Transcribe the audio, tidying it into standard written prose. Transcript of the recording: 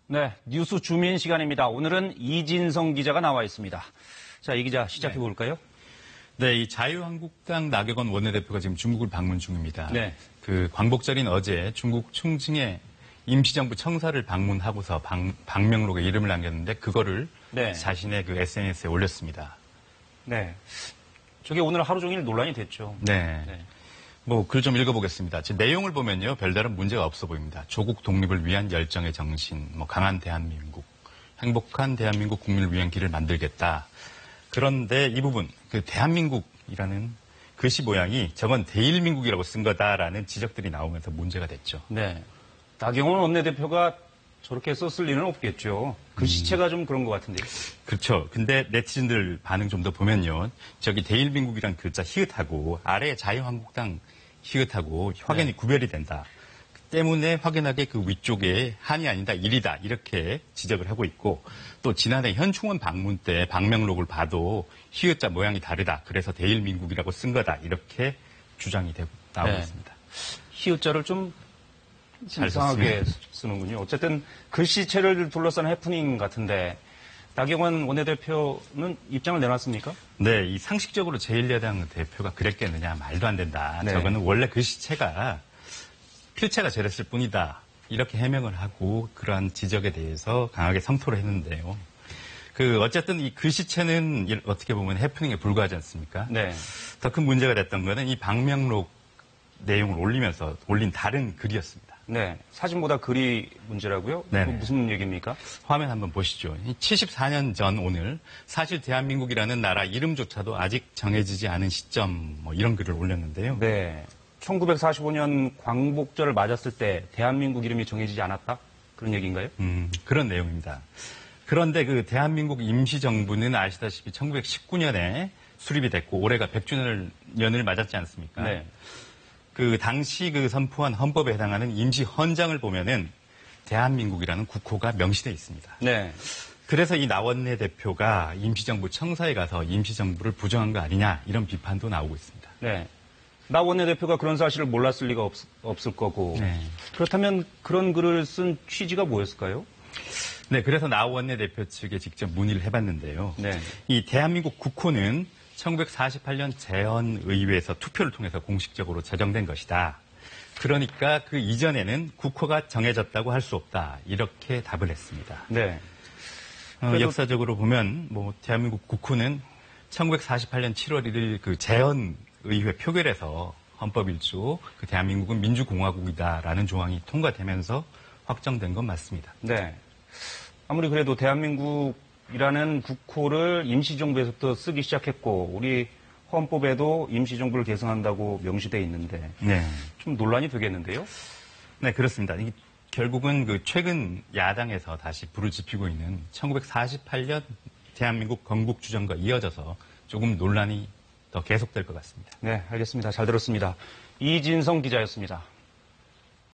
네, 뉴스 주민 시간입니다. 오늘은 이진성 기자가 나와 있습니다. 자, 이 기자 시작해 볼까요? 네, 이 자유한국당 나경원 원내대표가 지금 중국을 방문 중입니다. 네. 그 광복절인 어제 중국 충칭에 임시정부 청사를 방문하고서 방명록에 이름을 남겼는데 그거를 네. 자신의 그 SNS에 올렸습니다. 네. 저게 오늘 하루 종일 논란이 됐죠. 네. 네. 뭐 글 좀 읽어보겠습니다. 제 내용을 보면요, 별다른 문제가 없어 보입니다. 조국 독립을 위한 열정의 정신, 강한 대한민국, 행복한 대한민국 국민을 위한 길을 만들겠다. 그런데 이 부분, 그 대한민국이라는 글씨 모양이 저건 대일민국이라고 쓴 거다라는 지적들이 나오면서 문제가 됐죠. 네. 나경원 원내대표가 저렇게 썼을 리는 없겠죠. 글씨체가 좀 그런 것 같은데요. 그렇죠. 근데 네티즌들 반응 좀 더 보면요. 저기 대일민국이란 글자 히읗하고 아래에 자유한국당 히읗하고 확연히 구별이 된다. 때문에 확연하게 그 위쪽에 한이 아니다, 일이다 이렇게 지적을 하고 있고 또 지난해 현충원 방문 때 방명록을 봐도 히읗자 모양이 다르다. 그래서 대일민국이라고 쓴 거다. 이렇게 주장이 나오고 네. 있습니다. 히읗자를 좀 이상하게 쓰는군요. 어쨌든 글씨체를 둘러싼 해프닝 같은데 나경원 원내대표는 입장을 내놨습니까? 네, 이 상식적으로 제1야당 대표가 그랬겠느냐 말도 안 된다. 네. 저거는 원래 글씨체가 필체가 저랬을 뿐이다. 이렇게 해명을 하고 그러한 지적에 대해서 강하게 성토를 했는데요. 어쨌든 이 글씨체는 어떻게 보면 해프닝에 불과하지 않습니까? 네. 더 큰 문제가 됐던 거는 이 방명록 내용을 올린 다른 글이었습니다. 네. 사진보다 글이 문제라고요? 네네. 무슨 얘기입니까? 화면 한번 보시죠. 74년 전 오늘 사실 대한민국이라는 나라 이름조차도 아직 정해지지 않은 시점 이런 글을 올렸는데요. 네. 1945년 광복절을 맞았을 때 대한민국 이름이 정해지지 않았다? 그런 얘기인가요? 그런 내용입니다. 그런데 그 대한민국 임시정부는 아시다시피 1919년에 수립이 됐고 올해가 100주년을 맞았지 않습니까? 네. 그 당시 그 선포한 헌법에 해당하는 임시헌장을 보면은 대한민국이라는 국호가 명시되어 있습니다. 네. 그래서 이 나원내 대표가 임시정부 청사에 가서 임시정부를 부정한 거 아니냐 이런 비판도 나오고 있습니다. 네. 나 원내대표가 그런 사실을 몰랐을 리가 없을 거고. 네. 그렇다면 그런 글을 쓴 취지가 뭐였을까요? 네, 그래서 나 원내대표 측에 직접 문의를 해봤는데요. 네. 이 대한민국 국호는 1948년 재헌의회에서 투표를 통해서 공식적으로 제정된 것이다. 그러니까 그 이전에는 국호가 정해졌다고 할 수 없다. 이렇게 답을 했습니다. 네. 역사적으로 보면 대한민국 국호는 1948년 7월 1일 그 재헌의회 표결에서 헌법 1조 그 대한민국은 민주공화국이다라는 조항이 통과되면서 확정된 건 맞습니다. 네. 아무리 그래도 대한민국이라는 국호를 임시정부에서부터 쓰기 시작했고 우리 헌법에도 임시정부를 계승한다고 명시되어 있는데 네. 좀 논란이 되겠는데요? 네, 그렇습니다. 결국은 그 최근 야당에서 다시 불을 지피고 있는 1948년 대한민국 건국 주정과 이어져서 조금 논란이 더 계속될 것 같습니다. 네, 알겠습니다. 잘 들었습니다. 이진성 기자였습니다.